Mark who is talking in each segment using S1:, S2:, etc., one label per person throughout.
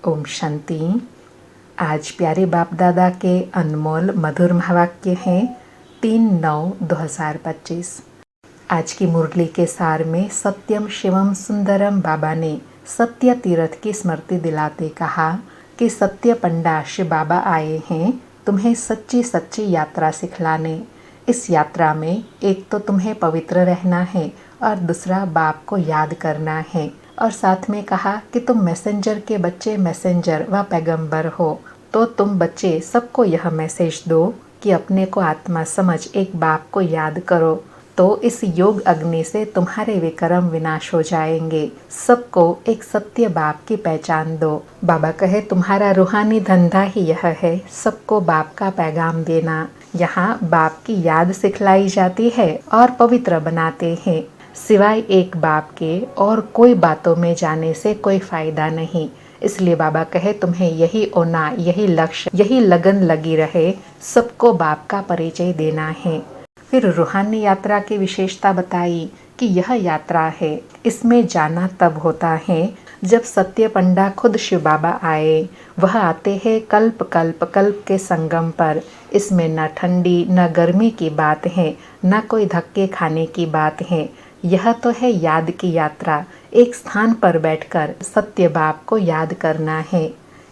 S1: ओम शांति। आज प्यारे बाप दादा के अनमोल मधुर महावाक्य हैं 3/9/2025। आज की मुरली के सार में सत्यम शिवम सुंदरम बाबा ने सत्य तीर्थ की स्मृति दिलाते कहा कि सत्य पंडा शिव बाबा आए हैं तुम्हें सच्ची सच्ची यात्रा सिखलाने। इस यात्रा में एक तो तुम्हें पवित्र रहना है और दूसरा बाप को याद करना है। और साथ में कहा कि तुम मैसेंजर के बच्चे मैसेंजर व पैगंबर हो, तो तुम बच्चे सबको यह मैसेज दो कि अपने को आत्मा समझ एक बाप को याद करो, तो इस योग अग्नि से तुम्हारे विक्रम विनाश हो जाएंगे। सबको एक सत्य बाप की पहचान दो। बाबा कहे तुम्हारा रूहानी धंधा ही यह है, सबको बाप का पैगाम देना। यहाँ बाप की याद सिखलाई जाती है और पवित्र बनाते हैं। सिवाय एक बाप के और कोई बातों में जाने से कोई फायदा नहीं। इसलिए बाबा कहे तुम्हें यही ओना, यही लक्ष्य, यही लगन लगी रहे, सबको बाप का परिचय देना है। फिर रूहानी यात्रा की विशेषता बताई कि यह यात्रा है, इसमें जाना तब होता है जब सत्य पंडा खुद शिव बाबा आए। वह आते हैं कल्प कल्प कल्प के संगम पर। इसमें न ठंडी न गर्मी की बात है, न कोई धक्के खाने की बात है। यह तो है याद की यात्रा। एक स्थान पर बैठकर सत्य बाप को याद करना है।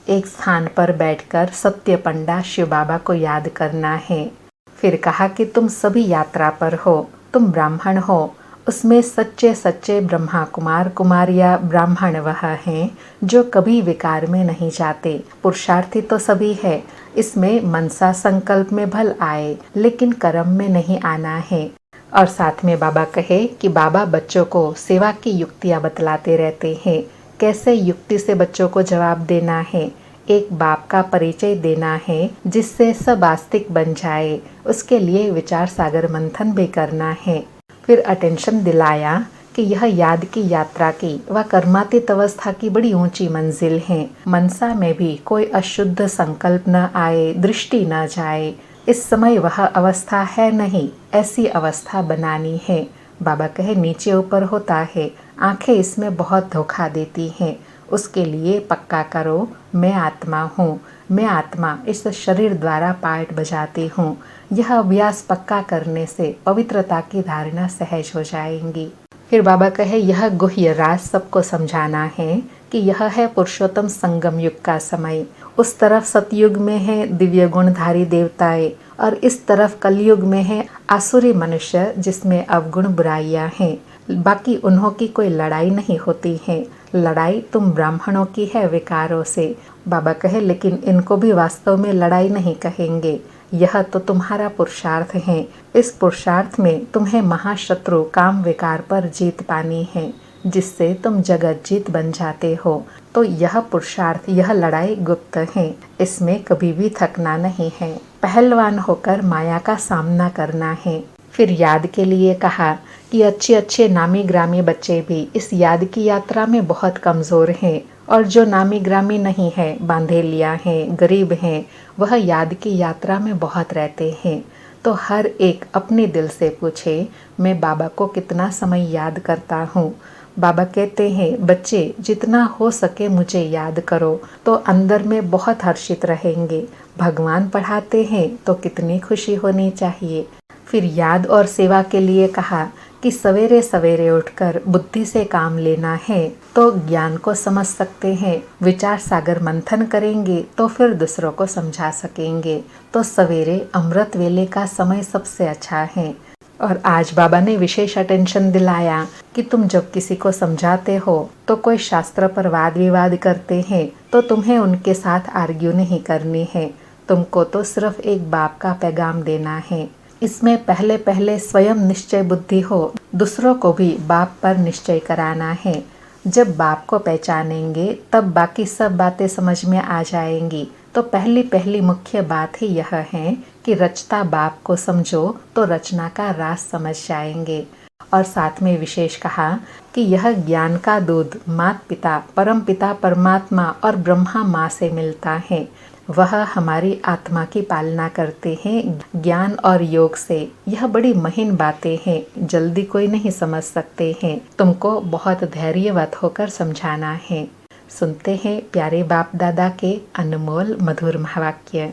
S1: एक स्थान पर बैठकर सत्य पंडा शिव बाबा को याद करना है। फिर कहा कि तुम सभी यात्रा पर हो, तुम ब्राह्मण हो। उसमें सच्चे सच्चे ब्रह्मा कुमार कुमारिया ब्राह्मण वह हैं जो कभी विकार में नहीं जाते। पुरुषार्थी तो सभी है। इसमें मनसा संकल्प में भल आए, लेकिन कर्म में नहीं आना है। और साथ में बाबा कहे कि बाबा बच्चों को सेवा की युक्तियाँ बतलाते रहते हैं। कैसे युक्ति से बच्चों को जवाब देना है, एक बाप का परिचय देना है जिससे सब आस्तिक बन जाए। उसके लिए विचार सागर मंथन भी करना है। फिर अटेंशन दिलाया कि यह याद की यात्रा की व कर्मातीत अवस्था की बड़ी ऊंची मंजिल है। मनसा में भी कोई अशुद्ध संकल्प न आए, दृष्टि न जाए। इस समय वह अवस्था है नहीं, ऐसी अवस्था बनानी है। बाबा कहे नीचे ऊपर होता है, आंखें इसमें बहुत धोखा देती हैं। उसके लिए पक्का करो, मैं आत्मा हूँ, मैं आत्मा इस शरीर द्वारा पार्ट बजाती हूँ। यह अभ्यास पक्का करने से पवित्रता की धारणा सहज हो जाएंगी। फिर बाबा कहे यह गुह्य राज सबको समझाना है कि यह है पुरुषोत्तम संगम युग का समय। उस तरफ सतयुग में है दिव्य गुणधारी देवताएं और इस तरफ कलयुग में है आसुरी मनुष्य जिसमें अवगुण बुराइयां हैं। बाकी उन्हों की कोई लड़ाई नहीं होती है। लड़ाई तुम ब्राह्मणों की है विकारों से। बाबा कहे लेकिन इनको भी वास्तव में लड़ाई नहीं कहेंगे, यह तो तुम्हारा पुरुषार्थ है। इस पुरुषार्थ में तुम्हें महाशत्रु काम विकार पर जीत पानी है, जिससे तुम जगत जीत बन जाते हो। तो यह पुरुषार्थ, यह लड़ाई गुप्त है, इसमें कभी भी थकना नहीं है। पहलवान होकर माया का सामना करना है। फिर याद के लिए कहा कि अच्छे अच्छे नामी ग्रामी बच्चे भी इस याद की यात्रा में बहुत कमज़ोर हैं, और जो नामी ग्रामी नहीं है, बांधेलिया हैं, गरीब हैं, वह याद की यात्रा में बहुत रहते हैं। तो हर एक अपने दिल से पूछे मैं बाबा को कितना समय याद करता हूँ। बाबा कहते हैं बच्चे जितना हो सके मुझे याद करो, तो अंदर में बहुत हर्षित रहेंगे। भगवान पढ़ाते हैं तो कितनी खुशी होनी चाहिए। फिर याद और सेवा के लिए कहा कि सवेरे सवेरे उठकर बुद्धि से काम लेना है तो ज्ञान को समझ सकते हैं। विचार सागर मंथन करेंगे तो फिर दूसरों को समझा सकेंगे। तो सवेरे अमृत वेले का समय सबसे अच्छा है। और आज बाबा ने विशेष अटेंशन दिलाया कि तुम जब किसी को समझाते हो तो कोई शास्त्र पर वाद विवाद करते हैं तो तुम्हें उनके साथ आर्ग्यू नहीं करनी है। तुमको तो सिर्फ एक बाप का पैगाम देना है। इसमें पहले पहले स्वयं निश्चय बुद्धि हो, दूसरों को भी बाप पर निश्चय कराना है। जब बाप को पहचानेंगे तब बाकी सब बातें समझ में आ जाएंगी। तो पहली पहली मुख्य बात ही यह है कि रचता बाप को समझो तो रचना का राज समझ जाएंगे। और साथ में विशेष कहा कि यह ज्ञान का दूध माता पिता, परम पिता परमात्मा और ब्रह्मा माँ से मिलता है। वह हमारी आत्मा की पालना करते हैं ज्ञान और योग से। यह बड़ी महीन बातें हैं, जल्दी कोई नहीं समझ सकते हैं। तुमको बहुत धैर्यवत होकर समझाना है। सुनते हैं प्यारे बाप दादा के अनमोल मधुर महावाक्य।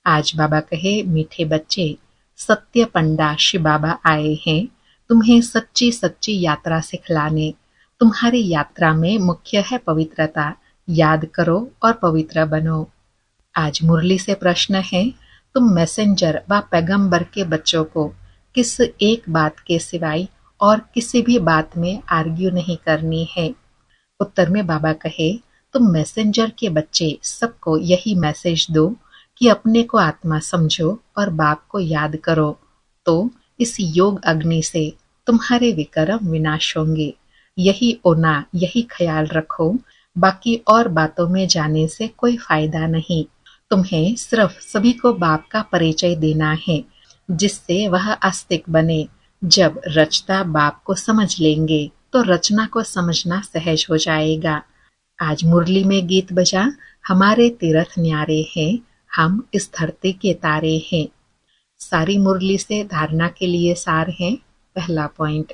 S1: आज बाबा कहे, मीठे बच्चे, सत्य पंडा शिव बाबा आए हैं तुम्हें सच्ची सच्ची यात्रा सिखलाने। तुम्हारी यात्रा में मुख्य है पवित्रता। याद करो और पवित्र बनो। आज मुरली से प्रश्न है, तुम मैसेंजर व पैगंबर के बच्चों को किस एक बात के सिवाय और किसी भी बात में आर्ग्यू नहीं करनी है। उत्तर में बाबा कहे, तुम मैसेंजर के बच्चे सबको यही मैसेज दो कि अपने को आत्मा समझो और बाप को याद करो, तो इस योग अग्नि से तुम्हारे विकर्म विनाश होंगे। यही ओना, यही ख्याल रखो, बाकी और बातों में जाने से कोई फायदा नहीं। तुम्हें सिर्फ सभी को बाप का परिचय देना है, जिससे वह आस्तिक बने। जब रचता बाप को समझ लेंगे तो रचना को समझना सहज हो जाएगा। आज मुरली में गीत बजा, हमारे तीर्थ न्यारे हैं, हम इस धरती के तारे हैं। सारी मुरली से धारणा के लिए सार है। पहला पॉइंट,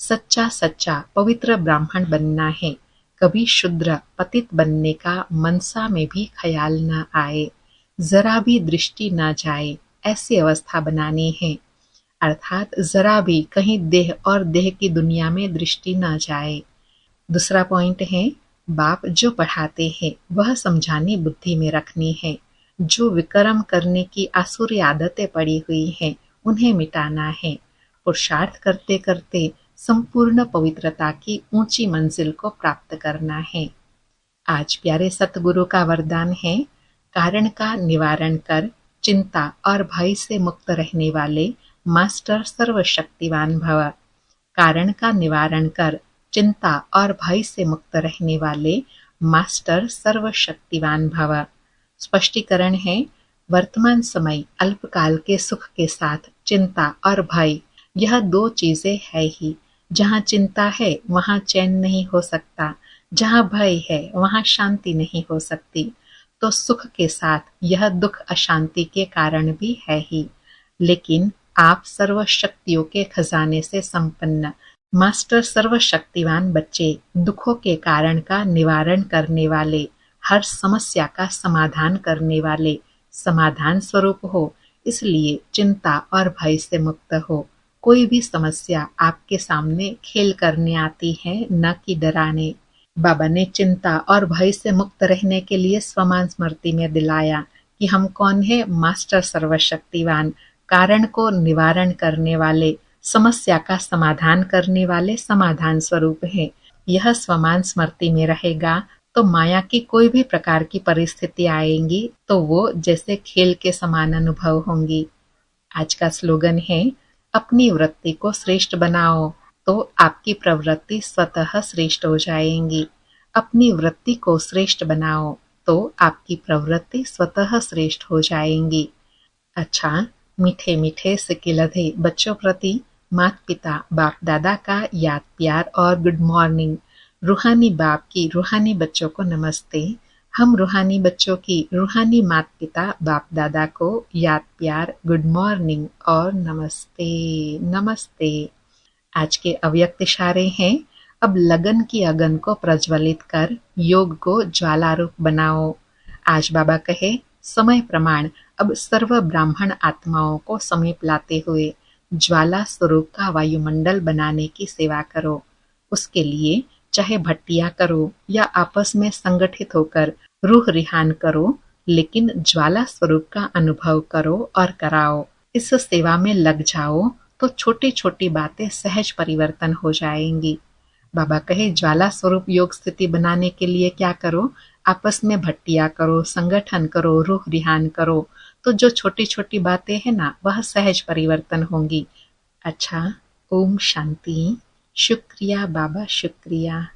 S1: सच्चा सच्चा पवित्र ब्राह्मण बनना है। कभी शुद्र पतित बनने का मनसा में भी ख्याल न आए, जरा भी दृष्टि न जाए, ऐसी अवस्था बनानी है। अर्थात जरा भी कहीं देह और देह की दुनिया में दृष्टि न जाए। दूसरा पॉइंट है, बाप जो पढ़ाते हैं वह समझानी बुद्धि में रखनी है। जो विकर्म करने की आसुरी आदतें पड़ी हुई हैं उन्हें मिटाना है। पुरुषार्थ करते करते संपूर्ण पवित्रता की ऊंची मंजिल को प्राप्त करना है। आज प्यारे सतगुरु का वरदान है, कारण का निवारण कर, चिंता और भय से मुक्त रहने वाले मास्टर सर्वशक्तिवान भव। कारण का निवारण कर, चिंता और भय से मुक्त रहने वाले मास्टर सर्वशक्तिवान भव। स्पष्टीकरण है, वर्तमान समय अल्पकाल के सुख के साथ चिंता और भय, यह दो चीजें है ही। जहाँ चिंता है वहाँ चैन नहीं हो सकता, जहाँ भय है वहाँ शांति नहीं हो सकती। तो सुख के साथ यह दुख अशांति के कारण भी है ही। लेकिन आप सर्वशक्तियों के खजाने से संपन्न मास्टर सर्वशक्तिवान बच्चे, दुखों के कारण का निवारण करने वाले, हर समस्या का समाधान करने वाले समाधान स्वरूप हो। इसलिए चिंता और भय से मुक्त हो। कोई भी समस्या आपके सामने खेल करने आती है, न कि डराने। बाबा ने चिंता और भय से मुक्त रहने के लिए स्वमान स्मृति में दिलाया कि हम कौन है। मास्टर सर्वशक्तिवान, कारण को निवारण करने वाले, समस्या का समाधान करने वाले समाधान स्वरूप है। यह स्वमान स्मृति में रहेगा तो माया की कोई भी प्रकार की परिस्थिति आएंगी तो वो जैसे खेल के समान अनुभव होंगी। आज का स्लोगन है, अपनी वृत्ति को श्रेष्ठ बनाओ तो आपकी प्रवृत्ति स्वतः श्रेष्ठ हो जाएंगी। अपनी वृत्ति को श्रेष्ठ बनाओ तो आपकी प्रवृत्ति स्वतः श्रेष्ठ हो जाएंगी। अच्छा, मीठे मीठे सिकिलधे बच्चों प्रति माता पिता बाप दादा का याद प्यार और गुड मॉर्निंग। रूहानी बाप की रूहानी बच्चों को नमस्ते। हम रूहानी बच्चों की रूहानी माता पिता बाप दादा को याद प्यार, गुड मॉर्निंग और नमस्ते नमस्ते। आज के अव्यक्त इशारे हैं, अब लगन की अगन को प्रज्वलित कर योग को ज्वालारूप बनाओ। आज बाबा कहे, समय प्रमाण अब सर्व ब्राह्मण आत्माओं को समीप लाते हुए ज्वाला स्वरूप का वायुमंडल बनाने की सेवा करो। उसके लिए चाहे भट्टियां करो या आपस में संगठित होकर रूह रिहान करो, लेकिन ज्वाला स्वरूप का अनुभव करो और कराओ। इस सेवा में लग जाओ तो छोटी छोटी बातें सहज परिवर्तन हो जाएंगी। बाबा कहे, ज्वाला स्वरूप योग स्थिति बनाने के लिए क्या करो? आपस में भट्टियां करो, संगठन करो, रूह रिहान करो, तो जो छोटी छोटी बातें हैं ना, वह सहज परिवर्तन होंगी। अच्छा, ओम शांति। शुक्रिया बाबा, शुक्रिया।